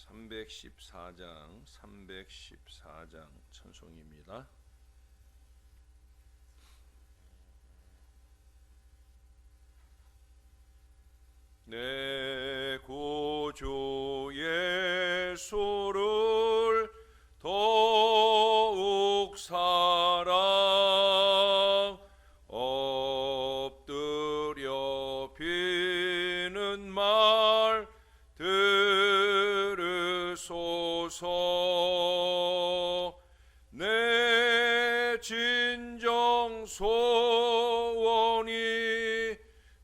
314장 찬송입니다. 내 구주 예수를 더욱 사랑 엎드려 비는 말 들으소서. 내 진정 소원이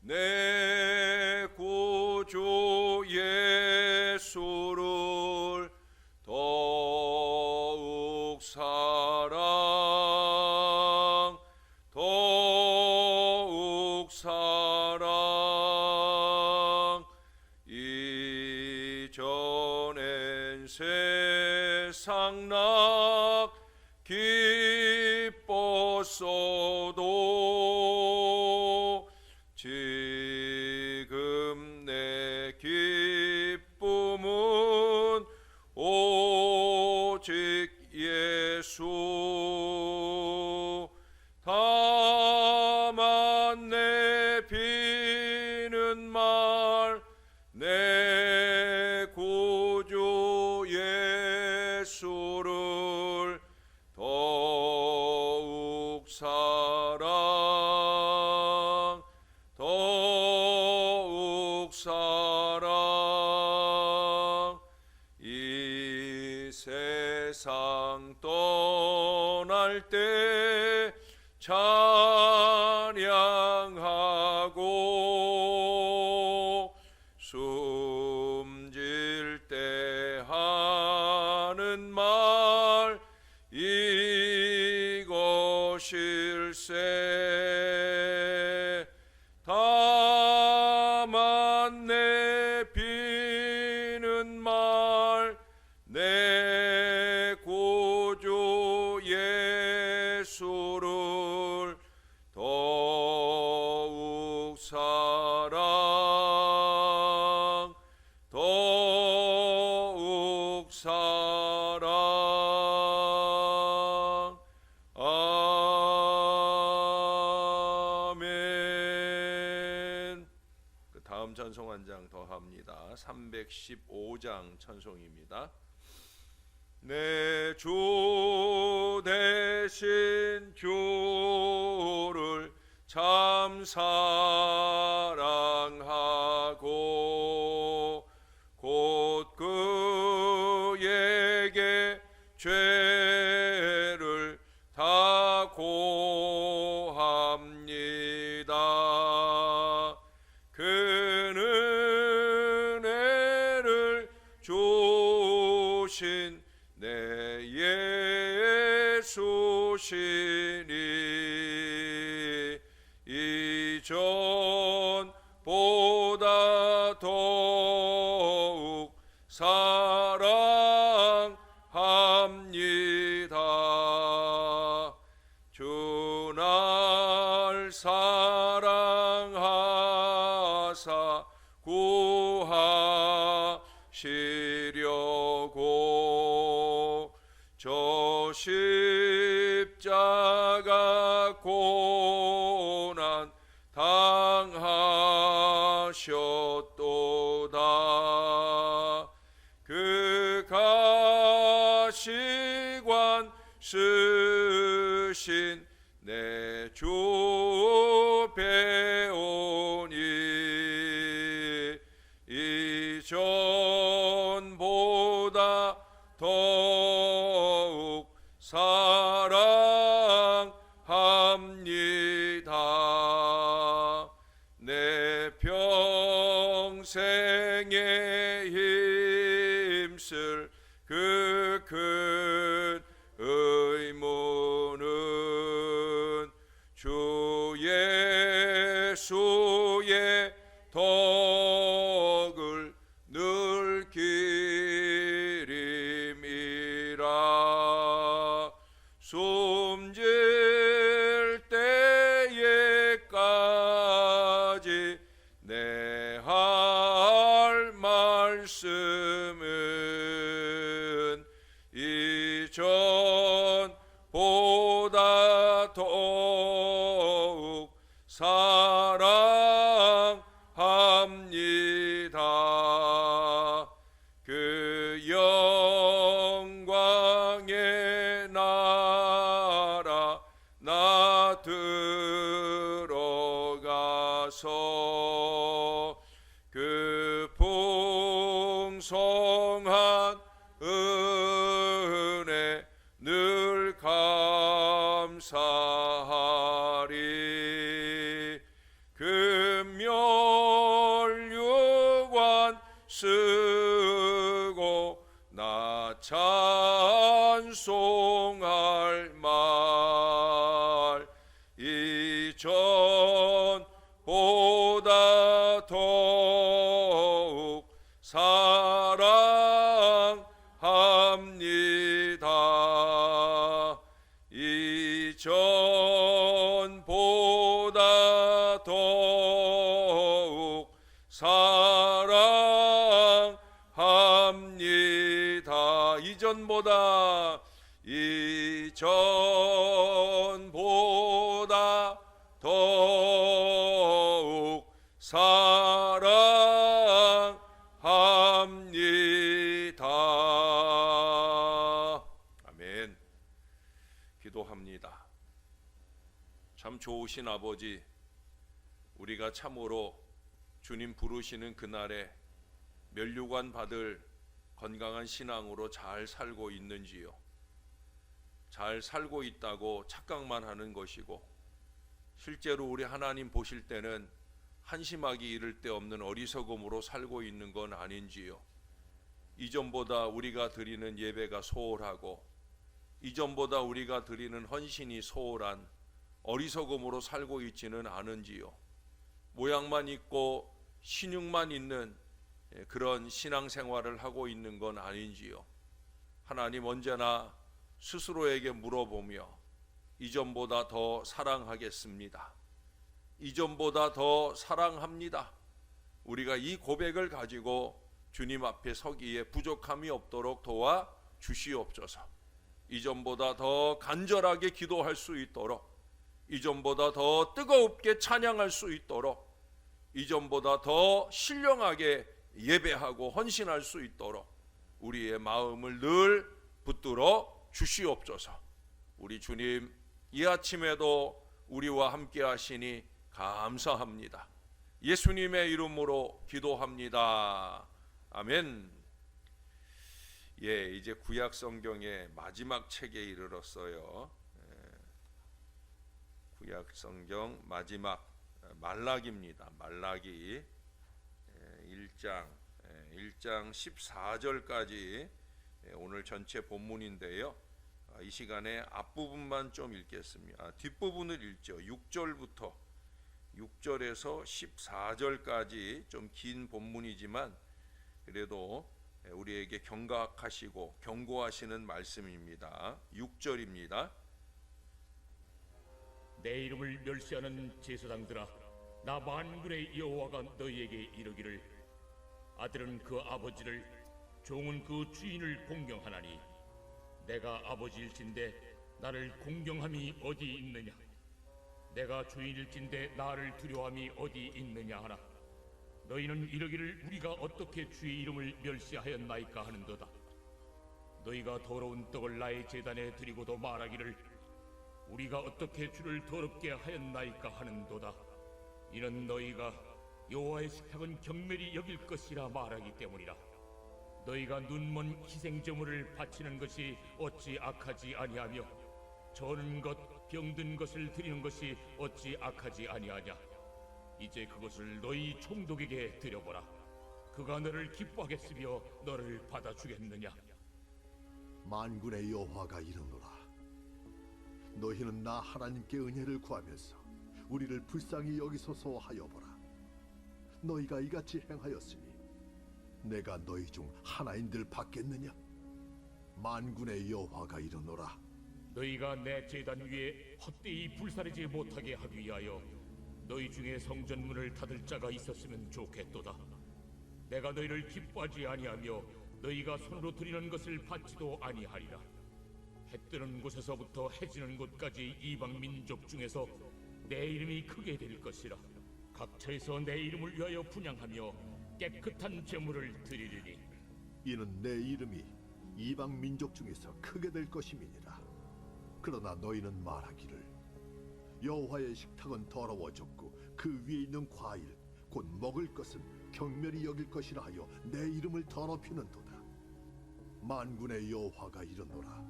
내 구주 예수를 더욱 사랑 더욱 사랑. 이전엔 세상 낙 기뻤어도 지금 내 기쁨은 오직 예수. 다만 내 비는 말 내 구주 예수를 더욱 사랑 더욱 사랑. 이 세상 떠날 때 찬양하고 숨질 때 하는 말 이것일세. 다만 내 비는 말 내 구주 예수를 더욱 사랑 더욱 사랑. 아멘. 그 다음 찬송 한 장 더 합니다. 315장 찬송입니다. 내 주 대신 주를 참 사랑하고 곧 그에게 죄를 다 고합니다. 그는 은혜를 주신 내 예수시니 이전보다 더욱 사랑합니다. 주 날 사랑하사 구하시려고 저 십자가 고난 당하셨도다. 그 가시관 쓰신 내 주 배우니 이전보다 더욱 사랑합니다. 내 평생에 힘쓸 그 큰 의무는 주 사랑합니다. 그 영광의 나라 나 들어가서 그 풍성한 은혜 늘 감사하리. 금멸육관 쓰고 나 찬송할 말 이전보다 더욱 사랑합니다. 이전보다 더욱 사랑합니다. 이전보다 더욱 사랑합니다. 아멘. 기도합니다. 참 좋으신 아버지, 우리가 참으로 주님 부르시는 그날에 면류관 받을 건강한 신앙으로 잘 살고 있는지요? 잘 살고 있다고 착각만 하는 것이고, 실제로 우리 하나님 보실 때는 한심하기 이를 데 없는 어리석음으로 살고 있는 건 아닌지요? 이전보다 우리가 드리는 예배가 소홀하고, 이전보다 우리가 드리는 헌신이 소홀한 어리석음으로 살고 있지는 않은지요? 모양만 있고 신용만 있는 그런 신앙생활을 하고 있는 건 아닌지요? 하나님, 언제나 스스로에게 물어보며 이전보다 더 사랑하겠습니다, 이전보다 더 사랑합니다, 우리가 이 고백을 가지고 주님 앞에 서기에 부족함이 없도록 도와 주시옵소서. 이전보다 더 간절하게 기도할 수 있도록, 이전보다 더 뜨겁게 찬양할 수 있도록, 이전보다 더 신령하게 예배하고 헌신할 수 있도록 우리의 마음을 늘 붙들어 주시옵소서. 우리 주님, 이 아침에도 우리와 함께 하시니 감사합니다. 예수님의 이름으로 기도합니다. 아멘. 이제 구약 성경의 마지막 책에 이르렀어요. 구약 성경 마지막 말라기입니다. 말라기 1장 14절까지 오늘 전체 본문인데요. 이 시간에 앞부분만 좀 읽겠습니다. 뒷부분을 읽죠. 6절부터 6절에서 14절까지 좀 긴 본문이지만 그래도 우리에게 경각하시고 경고하시는 말씀입니다. 6절입니다. 내 이름을 멸시하는 제사장들아, 나 만군의 여호와가 너희에게 이르기를, 아들은 그 아버지를, 종은 그 주인을 공경하나니 내가 아버지일진데 나를 공경함이 어디 있느냐? 내가 주인일진데 나를 두려움이 어디 있느냐 하나? 너희는 이르기를, 우리가 어떻게 주의 이름을 멸시하였나이까 하는도다. 너희가 더러운 떡을 나의 제단에 드리고도 말하기를, 우리가 어떻게 주를 더럽게 하였나이까 하는도다. 이는 너희가 여호와의 식탁은 경멸히 여길 것이라 말하기 때문이라. 너희가 눈먼 희생제물을 바치는 것이 어찌 악하지 아니하며, 저는 것 병든 것을 드리는 것이 어찌 악하지 아니하냐? 이제 그것을 너희 총독에게 드려보라. 그가 너를 기뻐하겠으며 너를 받아주겠느냐? 만군의 여호와가 이르노라. 너희는 나 하나님께 은혜를 구하면서 우리를 불쌍히 여기소서 하여 보라. 너희가 이같이 행하였으니 내가 너희 중 하나인들 받겠느냐? 만군의 여호와가 이르노라. 너희가 내 제단 위에 헛되이 불사르지 못하게 하기 위하여 너희 중에 성전문을 닫을 자가 있었으면 좋겠도다. 내가 너희를 기뻐하지 아니하며 너희가 손으로 드리는 것을 받지도 아니하리라. 해 뜨는 곳에서부터 해 지는 곳까지 이방 민족 중에서 내 이름이 크게 될 것이라. 각처에서 내 이름을 위하여 분향하며 깨끗한 제물을 드리리니 이는 내 이름이 이방 민족 중에서 크게 될 것임이니라. 그러나 너희는 말하기를 여호와의 식탁은 더러워졌고 그 위에 있는 과일 곧 먹을 것은 경멸히 여길 것이라 하여 내 이름을 더럽히는도다. 만군의 여호와가 이르노라.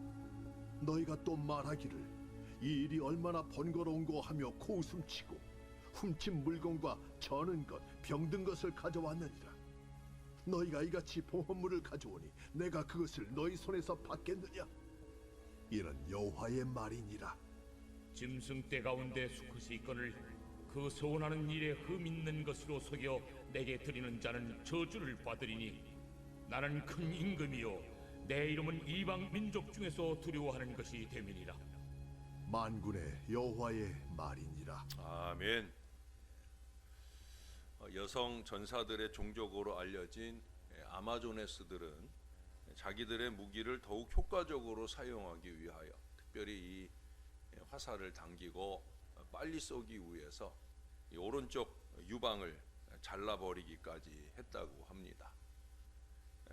너희가 또 말하기를 이 일이 얼마나 번거로운고 하며 코웃음치고 훔친 물건과 저는 것, 병든 것을 가져왔느니라. 너희가 이같이 보험물을 가져오니 내가 그것을 너희 손에서 받겠느냐? 이는 여호와의 말이니라. 짐승 떼 가운데 수컷이 있거늘 그 소원하는 일에 흠 있는 것으로 속여 내게 드리는 자는 저주를 받으리니 나는 큰 임금이요 내 이름은 이방 민족 중에서 두려워하는 것이 됨이니라. 만군의 여호와의 말이니라. 아멘. 여성 전사들의 종족으로 알려진 아마조네스들은 자기들의 무기를 더욱 효과적으로 사용하기 위하여 특별히 이 화살을 당기고 빨리 쏘기 위해서 이 오른쪽 유방을 잘라버리기까지 했다고 합니다.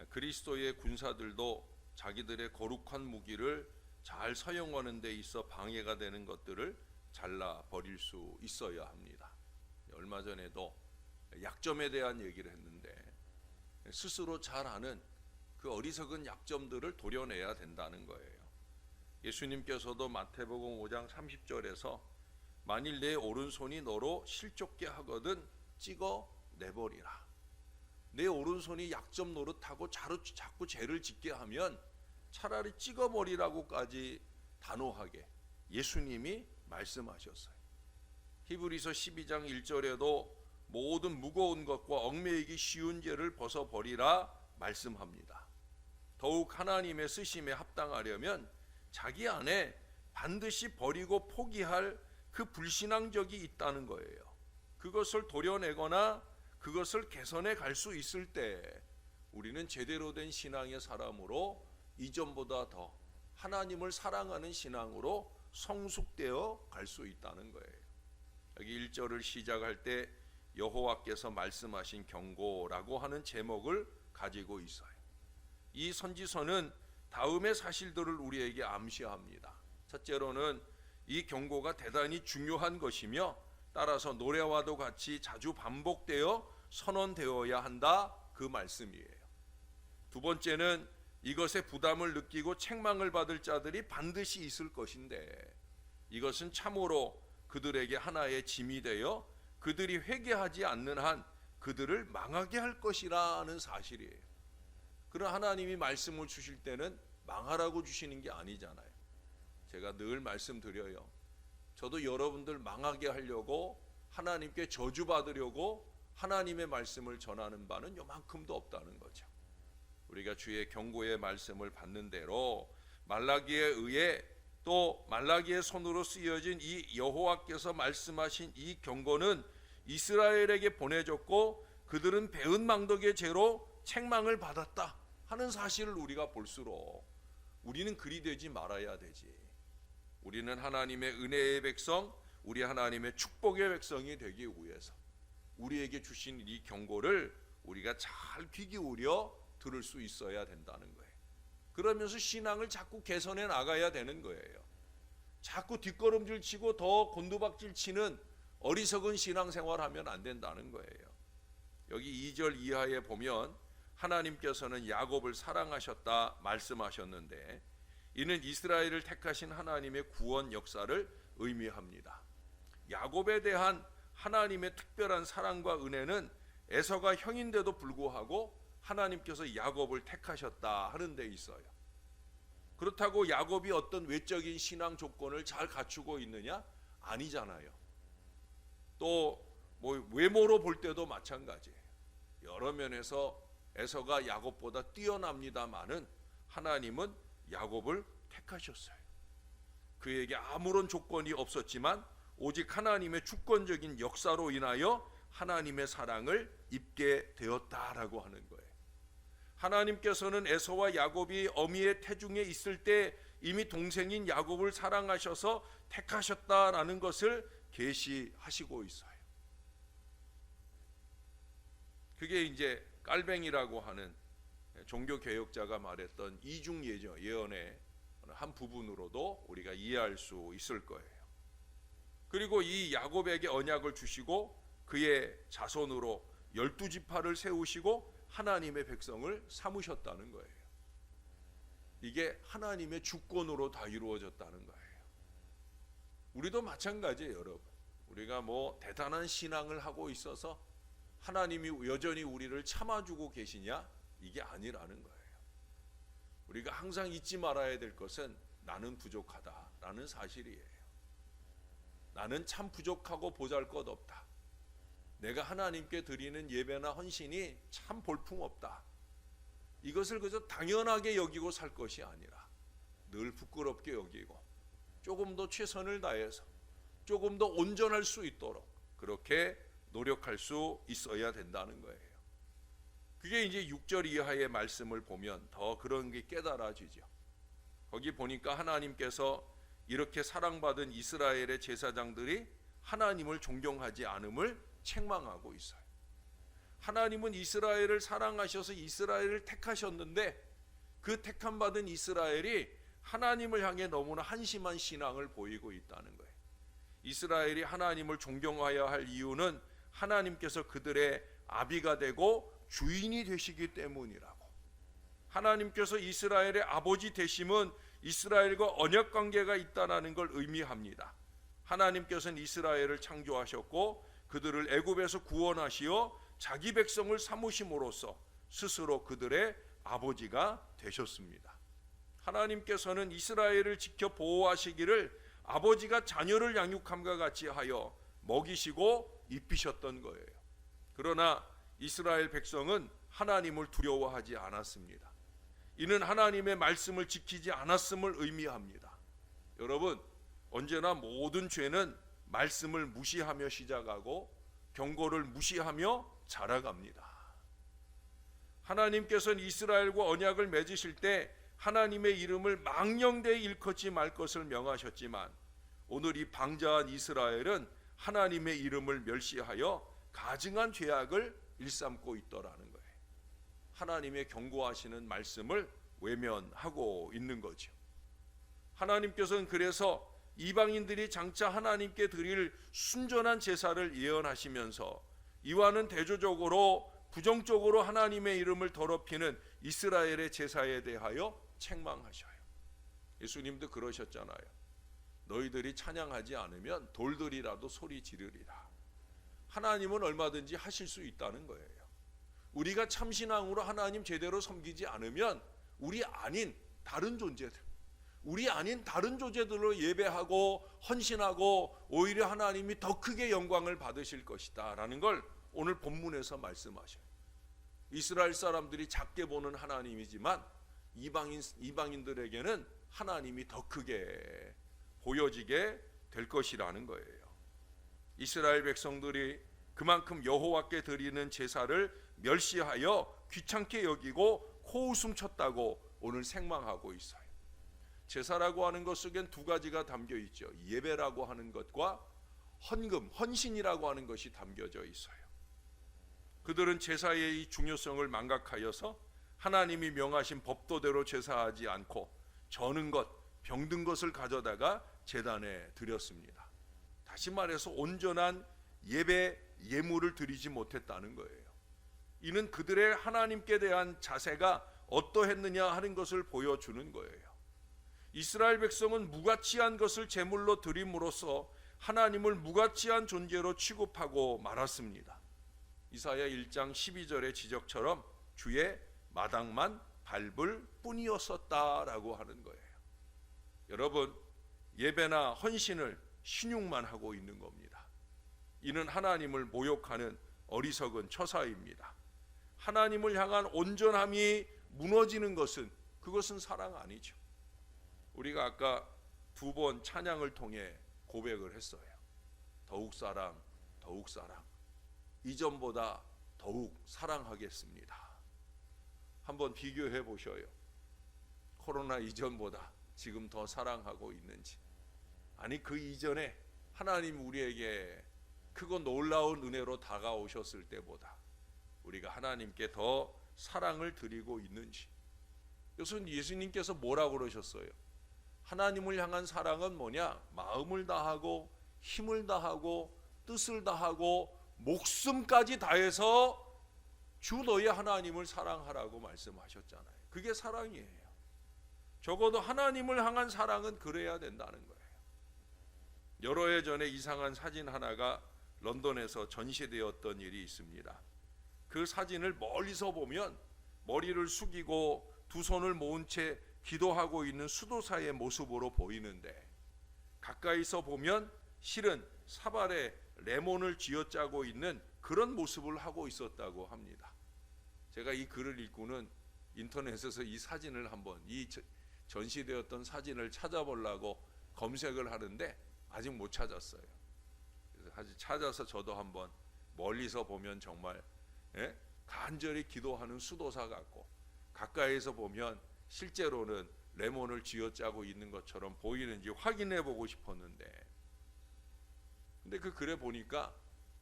그리스도의 군사들도 자기들의 거룩한 무기를 잘 사용하는 데 있어 방해가 되는 것들을 잘라버릴 수 있어야 합니다. 얼마 전에도 약점에 대한 얘기를 했는데 스스로 잘 아는 그 어리석은 약점들을 도려내야 된다는 거예요. 예수님께서도 마태복음 5장 30절에서 만일 내 오른손이 너로 실족게 하거든 찍어 내버리라. 내 오른손이 약점 노릇하고 자꾸 죄를 짓게 하면 차라리 찍어버리라고까지 단호하게 예수님이 말씀하셨어요. 히브리서 12장 1절에도 모든 무거운 것과 얽매이기 쉬운 죄를 벗어버리라 말씀합니다. 더욱 하나님의 쓰심에 합당하려면 자기 안에 반드시 버리고 포기할 그 불신앙적이 있다는 거예요. 그것을 도려내거나 그것을 개선해 갈 수 있을 때 우리는 제대로 된 신앙의 사람으로 이전보다 더 하나님을 사랑하는 신앙으로 성숙되어 갈 수 있다는 거예요. 여기 1절을 시작할 때 여호와께서 말씀하신 경고라고 하는 제목을 가지고 있어요. 이 선지서는 다음의 사실들을 우리에게 암시합니다. 첫째로는 이 경고가 대단히 중요한 것이며 따라서 노래와도 같이 자주 반복되어 선언되어야 한다, 그 말씀이에요. 두 번째는 이것에 부담을 느끼고 책망을 받을 자들이 반드시 있을 것인데 이것은 참으로 그들에게 하나의 짐이 되어 그들이 회개하지 않는 한 그들을 망하게 할 것이라는 사실이에요. 그러나 하나님이 말씀을 주실 때는 망하라고 주시는 게 아니잖아요. 제가 늘 말씀드려요. 저도 여러분들 망하게 하려고 하나님께 저주받으려고 하나님의 말씀을 전하는 바는 요만큼도 없다는 거죠. 우리가 주의 경고의 말씀을 받는 대로 말라기에 의해 또 말라기의 손으로 쓰여진 이 여호와께서 말씀하신 이 경고는 이스라엘에게 보내졌고 그들은 배은 망덕의 죄로 책망을 받았다 하는 사실을 우리가 볼수록 우리는 그리 되지 말아야 되지. 우리는 하나님의 은혜의 백성, 우리 하나님의 축복의 백성이 되기 위해서 우리에게 주신 이 경고를 우리가 잘 귀 기울여 들을 수 있어야 된다는 거예요. 그러면서 신앙을 자꾸 개선해 나가야 되는 거예요. 자꾸 뒷걸음질 치고 더 곤두박질 치는 어리석은 신앙생활하면 안 된다는 거예요. 여기 2절 이하에 보면 하나님께서는 야곱을 사랑하셨다 말씀하셨는데 이는 이스라엘을 택하신 하나님의 구원 역사를 의미합니다. 야곱에 대한 하나님의 특별한 사랑과 은혜는 에서가 형인데도 불구하고 하나님께서 야곱을 택하셨다 하는 데 있어요. 그렇다고 야곱이 어떤 외적인 신앙 조건을 잘 갖추고 있느냐? 아니잖아요. 또 뭐 외모로 볼 때도 마찬가지예요. 여러 면에서 에서가 야곱보다 뛰어납니다마는 하나님은 야곱을 택하셨어요. 그에게 아무런 조건이 없었지만 오직 하나님의 주권적인 역사로 인하여 하나님의 사랑을 입게 되었다라고 하는 거예요. 하나님께서는 에서와 야곱이 어미의 태중에 있을 때 이미 동생인 야곱을 사랑하셔서 택하셨다라는 것을 계시하시고 있어요. 그게 이제 깔뱅이라고 하는 종교 개혁자가 말했던 이중 예언의 한 부분으로도 우리가 이해할 수 있을 거예요. 그리고 이 야곱에게 언약을 주시고 그의 자손으로 12지파를 세우시고 하나님의 백성을 삼으셨다는 거예요. 이게 하나님의 주권으로 다 이루어졌다는 거예요. 우리도 마찬가지예요, 여러분. 우리가 뭐 대단한 신앙을 하고 있어서 하나님이 여전히 우리를 참아주고 계시냐? 이게 아니라는 거예요. 우리가 항상 잊지 말아야 될 것은 나는 부족하다라는 사실이에요. 나는 참 부족하고 보잘것없다. 내가 하나님께 드리는 예배나 헌신이 참 볼품없다. 이것을 그저 당연하게 여기고 살 것이 아니라 늘 부끄럽게 여기고 조금 더 최선을 다해서 조금 더 온전할 수 있도록 그렇게 노력할 수 있어야 된다는 거예요. 그게 이제 6절 이하의 말씀을 보면 더 그런 게 깨달아지죠. 거기 보니까 하나님께서 이렇게 사랑받은 이스라엘의 제사장들이 하나님을 존경하지 않음을 책망하고 있어요. 하나님은 이스라엘을 사랑하셔서 이스라엘을 택하셨는데 그 택함받은 이스라엘이 하나님을 향해 너무나 한심한 신앙을 보이고 있다는 거예요. 이스라엘이 하나님을 존경해야 할 이유는 하나님께서 그들의 아비가 되고 주인이 되시기 때문이라고. 하나님께서 이스라엘의 아버지 되심은 이스라엘과 언약 관계가 있다는 걸 의미합니다. 하나님께서는 이스라엘을 창조하셨고 그들을 애굽에서 구원하시어 자기 백성을 삼으심으로써 스스로 그들의 아버지가 되셨습니다. 하나님께서는 이스라엘을 지켜 보호하시기를 아버지가 자녀를 양육함과 같이 하여 먹이시고 입히셨던 거예요. 그러나 이스라엘 백성은 하나님을 두려워하지 않았습니다. 이는 하나님의 말씀을 지키지 않았음을 의미합니다. 여러분, 언제나 모든 죄는 말씀을 무시하며 시작하고 경고를 무시하며 자라갑니다. 하나님께서는 이스라엘과 언약을 맺으실 때 하나님의 이름을 망령되이 일컫지 말 것을 명하셨지만 오늘 이 방자한 이스라엘은 하나님의 이름을 멸시하여 가증한 죄악을 일삼고 있더라는 거예요. 하나님의 경고하시는 말씀을 외면하고 있는 거죠. 하나님께서는 그래서 이방인들이 장차 하나님께 드릴 순전한 제사를 예언하시면서 이와는 대조적으로 부정적으로 하나님의 이름을 더럽히는 이스라엘의 제사에 대하여 책망하셔요. 예수님도 그러셨잖아요. 너희들이 찬양하지 않으면 돌들이라도 소리 지르리라. 하나님은 얼마든지 하실 수 있다는 거예요. 우리가 참신앙으로 하나님 제대로 섬기지 않으면 우리 아닌 다른 존재들, 우리 아닌 다른 존재들로 예배하고 헌신하고 오히려 하나님이 더 크게 영광을 받으실 것이다 라는 걸 오늘 본문에서 말씀하셔요. 이스라엘 사람들이 작게 보는 하나님이지만 이방인들에게는 하나님이 더 크게 보여지게 될 것이라는 거예요. 이스라엘 백성들이 그만큼 여호와께 드리는 제사를 멸시하여 귀찮게 여기고 코웃음 쳤다고 오늘 책망하고 있어요. 제사라고 하는 것 속엔 두 가지가 담겨 있죠. 예배라고 하는 것과 헌금, 헌신이라고 하는 것이 담겨져 있어요. 그들은 제사의 이 중요성을 망각하여서 하나님이 명하신 법도대로 제사하지 않고 저는 것, 병든 것을 가져다가 제단에 드렸습니다. 다시 말해서 온전한 예배, 예물을 드리지 못했다는 거예요. 이는 그들의 하나님께 대한 자세가 어떠했느냐 하는 것을 보여주는 거예요. 이스라엘 백성은 무가치한 것을 제물로 드림으로써 하나님을 무가치한 존재로 취급하고 말았습니다. 이사야 1장 12절의 지적처럼 주의 마당만 밟을 뿐이었었다라고 하는 거예요. 여러분, 예배나 헌신을 신용만 하고 있는 겁니다. 이는 하나님을 모욕하는 어리석은 처사입니다. 하나님을 향한 온전함이 무너지는 것은 그것은 사랑 아니죠. 우리가 아까 두 번 찬양을 통해 고백을 했어요. 더욱 사랑, 더욱 사랑. 이전보다 더욱 사랑하겠습니다. 한번 비교해 보셔요. 코로나 이전보다 지금 더 사랑하고 있는지. 아니 그 이전에 하나님 우리에게 크고 놀라운 은혜로 다가오셨을 때보다 우리가 하나님께 더 사랑을 드리고 있는지. 그래서 예수님께서 뭐라고 그러셨어요? 하나님을 향한 사랑은 뭐냐? 마음을 다하고 힘을 다하고 뜻을 다하고 목숨까지 다해서 주 너의 하나님을 사랑하라고 말씀하셨잖아요. 그게 사랑이에요. 적어도 하나님을 향한 사랑은 그래야 된다는 거예요. 여러 해 전에 이상한 사진 하나가 런던에서 전시되었던 일이 있습니다. 그 사진을 멀리서 보면 머리를 숙이고 두 손을 모은 채 기도하고 있는 수도사의 모습으로 보이는데, 가까이서 보면 실은 사발에 레몬을 쥐어짜고 있는 그런 모습을 하고 있었다고 합니다. 제가 이 글을 읽고는 인터넷에서 이 사진을 한번, 이 전시되었던 사진을 찾아보려고 검색을 하는데 아직 못 찾았어요. 그래서 아직 찾아서 저도 한번 멀리서 보면 정말 간절히 기도하는 수도사 같고, 가까이서 보면 실제로는 레몬을 쥐어짜고 있는 것처럼 보이는지 확인해 보고 싶었는데, 근데 그 글에 보니까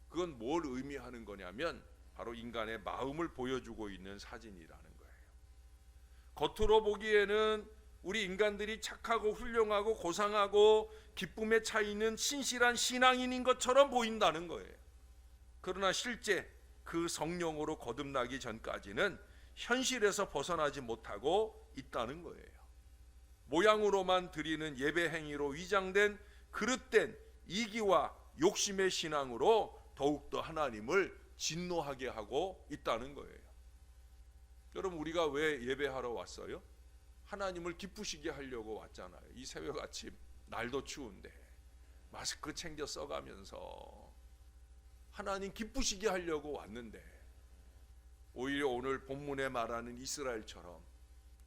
그건 뭘 의미하는 거냐면 바로 인간의 마음을 보여주고 있는 사진이라는 거예요. 겉으로 보기에는 우리 인간들이 착하고 훌륭하고 고상하고 기쁨에 차 있는 신실한 신앙인인 것처럼 보인다는 거예요. 그러나 실제 그 성령으로 거듭나기 전까지는 현실에서 벗어나지 못하고 있다는 거예요. 모양으로만 드리는 예배 행위로 위장된 그릇된 이기와 욕심의 신앙으로 더욱더 하나님을 진노하게 하고 있다는 거예요. 여러분, 우리가 왜 예배하러 왔어요? 하나님을 기쁘시게 하려고 왔잖아요. 이 새벽 아침 날도 추운데 마스크 챙겨 써가면서 하나님 기쁘시게 하려고 왔는데, 오히려 오늘 본문에 말하는 이스라엘처럼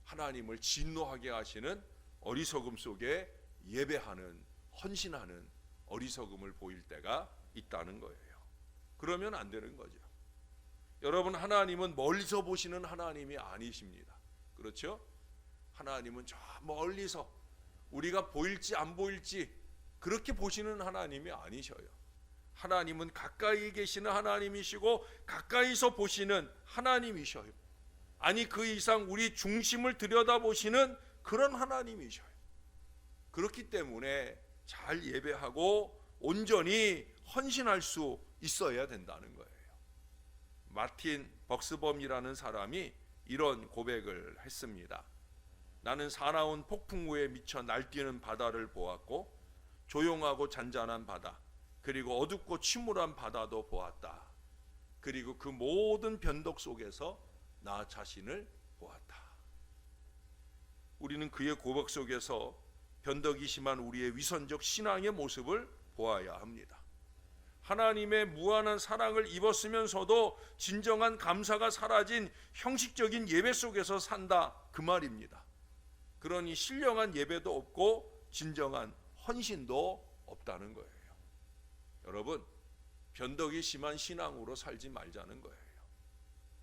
하나님을 진노하게 하시는 어리석음 속에 예배하는, 헌신하는 어리석음을 보일 때가 있다는 거예요. 그러면 안 되는 거죠. 여러분, 하나님은 멀리서 보시는 하나님이 아니십니다. 그렇죠? 하나님은 저 멀리서 우리가 보일지 안 보일지 그렇게 보시는 하나님이 아니셔요. 하나님은 가까이 계시는 하나님이시고 가까이서 보시는 하나님이셔요. 아니, 그 이상 우리 중심을 들여다보시는 그런 하나님이셔요. 그렇기 때문에 잘 예배하고 온전히 헌신할 수 있어야 된다는 거예요. 마틴 벅스범이라는 사람이 이런 고백을 했습니다. 나는 사나운 폭풍우에 미쳐 날뛰는 바다를 보았고, 조용하고 잔잔한 바다, 그리고 어둡고 침울한 바다도 보았다. 그리고 그 모든 변덕 속에서 나 자신을 보았다. 우리는 그의 고백 속에서 변덕이 심한 우리의 위선적 신앙의 모습을 보아야 합니다. 하나님의 무한한 사랑을 입었으면서도 진정한 감사가 사라진 형식적인 예배 속에서 산다, 그 말입니다. 그러니 신령한 예배도 없고 진정한 헌신도 없다는 거예요. 여러분, 변덕이 심한 신앙으로 살지 말자는 거예요.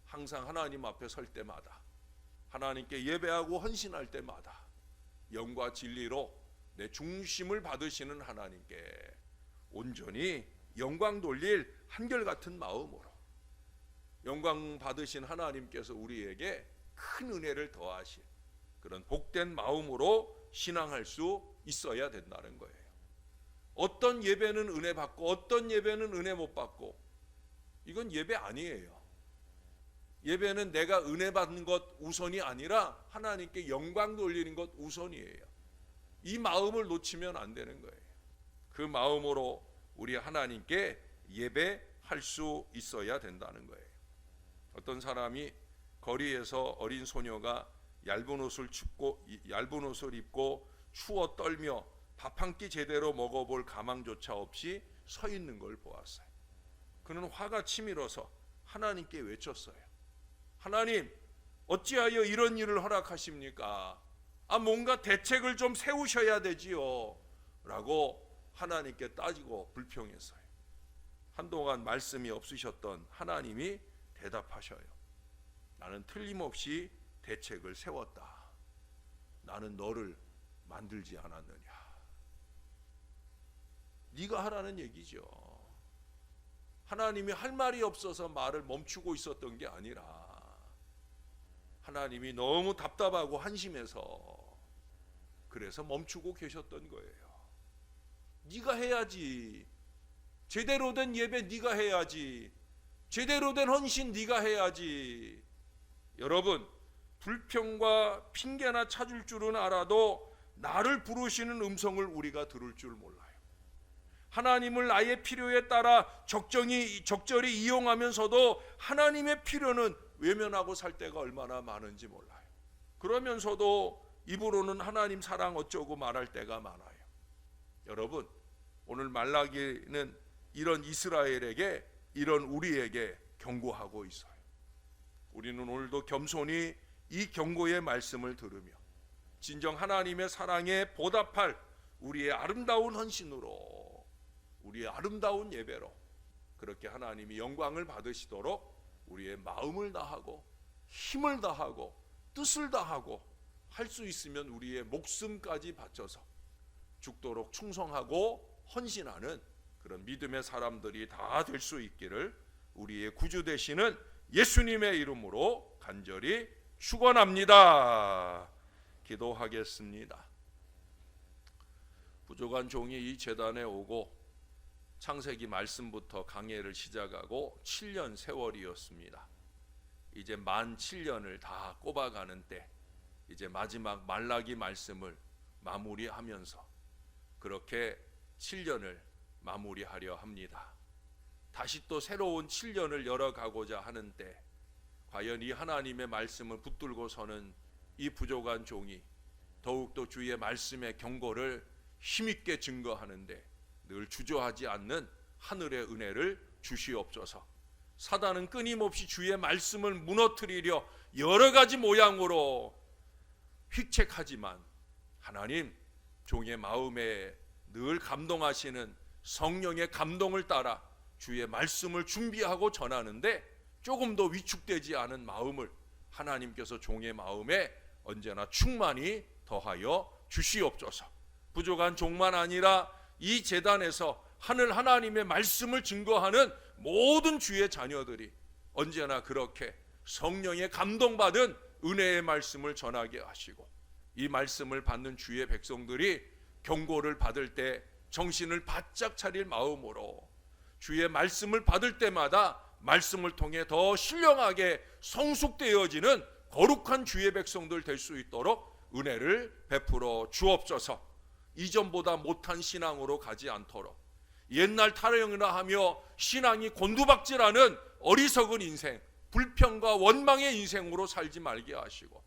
항상 하나님 앞에 설 때마다, 하나님께 예배하고 헌신할 때마다 영과 진리로 내 중심을 받으시는 하나님께 온전히 영광 돌릴 한결같은 마음으로, 영광 받으신 하나님께서 우리에게 큰 은혜를 더하신 그런 복된 마음으로 신앙할 수 있어야 된다는 거예요. 어떤 예배는 은혜 받고 어떤 예배는 은혜 못 받고, 이건 예배 아니에요. 예배는 내가 은혜 받는 것 우선이 아니라 하나님께 영광 돌리는 것 우선이에요. 이 마음을 놓치면 안 되는 거예요. 그 마음으로 우리 하나님께 예배할 수 있어야 된다는 거예요. 어떤 사람이 거리에서 어린 소녀가 얇은 옷을 입고 추워 떨며 밥 한 끼 제대로 먹어볼 가망조차 없이 서 있는 걸 보았어요. 그는 화가 치밀어서 하나님께 외쳤어요. 하나님, 어찌하여 이런 일을 허락하십니까? 뭔가 대책을 좀 세우셔야 되지요, 라고 하나님께 따지고 불평했어요. 한동안 말씀이 없으셨던 하나님이 대답하셔요. 나는 틀림없이 대책을 세웠다. 나는 너를 만들지 않았느냐. 네가 하라는 얘기죠. 하나님이 할 말이 없어서 말을 멈추고 있었던 게 아니라 하나님이 너무 답답하고 한심해서 그래서 멈추고 계셨던 거예요. 네가 해야지. 제대로 된 예배 네가 해야지. 제대로 된 헌신 네가 해야지. 여러분, 불평과 핑계나 찾을 줄은 알아도 나를 부르시는 음성을 우리가 들을 줄 몰라요. 하나님을 나의 필요에 따라 적절히 이용하면서도 하나님의 필요는 외면하고 살 때가 얼마나 많은지 몰라요. 그러면서도 입으로는 하나님 사랑 어쩌고 말할 때가 많아요. 여러분, 오늘 말라기는 이런 이스라엘에게, 이런 우리에게 경고하고 있어요. 우리는 오늘도 겸손히 이 경고의 말씀을 들으며 진정 하나님의 사랑에 보답할 우리의 아름다운 헌신으로, 우리의 아름다운 예배로 그렇게 하나님이 영광을 받으시도록 우리의 마음을 다하고 힘을 다하고 뜻을 다하고 할 수 있으면 우리의 목숨까지 바쳐서 죽도록 충성하고 헌신하는 그런 믿음의 사람들이 다 될 수 있기를 우리의 구주 되시는 예수님의 이름으로 간절히 축원합니다. 기도하겠습니다. 부족한 종이 이 제단에 오고 창세기 말씀부터 강해를 시작하고 7년 세월이었습니다. 이제 만 7년을 다 꼽아가는 때, 이제 마지막 말라기 말씀을 마무리하면서 그렇게 7년을 마무리하려 합니다. 다시 또 새로운 7년을 열어가고자 하는 때, 과연 이 하나님의 말씀을 붙들고 서는 이 부족한 종이 더욱더 주의 말씀의 경고를 힘있게 증거하는데 늘 주저하지 않는 하늘의 은혜를 주시옵소서. 사단은 끊임없이 주의 말씀을 무너뜨리려 여러 가지 모양으로 획책하지만 하나님, 종의 마음에 늘 감동하시는 성령의 감동을 따라 주의 말씀을 준비하고 전하는데 조금 더 위축되지 않은 마음을 하나님께서 종의 마음에 언제나 충만히 더하여 주시옵소서. 부족한 종만 아니라 이 제단에서 하늘 하나님의 말씀을 증거하는 모든 주의 자녀들이 언제나 그렇게 성령의 감동받은 은혜의 말씀을 전하게 하시고, 이 말씀을 받는 주의 백성들이 경고를 받을 때 정신을 바짝 차릴 마음으로 주의 말씀을 받을 때마다 말씀을 통해 더 신령하게 성숙되어지는 거룩한 주의 백성들 될 수 있도록 은혜를 베풀어 주옵소서. 이전보다 못한 신앙으로 가지 않도록, 옛날 타령이라 하며 신앙이 곤두박질하는 어리석은 인생, 불평과 원망의 인생으로 살지 말게 하시고,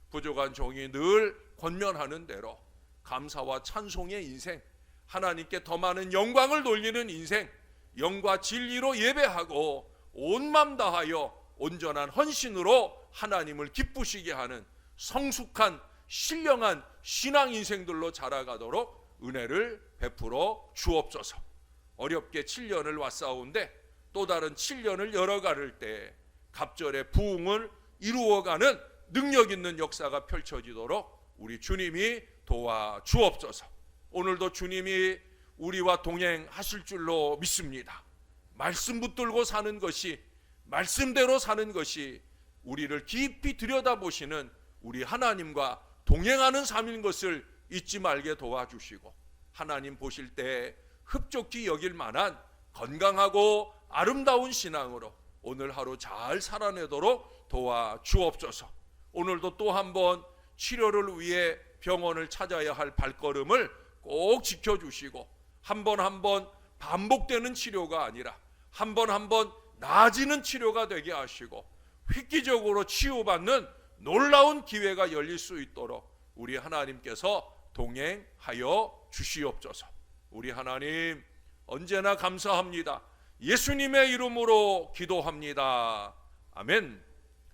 부족한 종이 늘 권면하는 대로 감사와 찬송의 인생, 하나님께 더 많은 영광을 돌리는 인생, 영과 진리로 예배하고 온 맘 다하여 온전한 헌신으로 하나님을 기쁘시게 하는 성숙한 신령한 신앙 인생들로 자라가도록 은혜를 베풀어 주옵소서. 어렵게 7년을 왔사온데 또 다른 7년을 열어가를 때 갑절의 부흥을 이루어가는 능력 있는 역사가 펼쳐지도록 우리 주님이 도와 주옵소서. 오늘도 주님이 우리와 동행하실 줄로 믿습니다. 말씀 붙들고 사는 것이, 말씀대로 사는 것이 우리를 깊이 들여다보시는 우리 하나님과 동행하는 삶인 것을 잊지 말게 도와주시고, 하나님 보실 때 흡족히 여길 만한 건강하고 아름다운 신앙으로 오늘 하루 잘 살아내도록 도와주옵소서. 오늘도 또 한 번 치료를 위해 병원을 찾아야 할 발걸음을 꼭 지켜주시고, 한 번 한 번 반복되는 치료가 아니라 한 번 한 번 나아지는 치료가 되게 하시고 획기적으로 치유받는 놀라운 기회가 열릴 수 있도록 우리 하나님께서 동행하여 주시옵소서. 우리 하나님 언제나 감사합니다. 예수님의 이름으로 기도합니다. 아멘.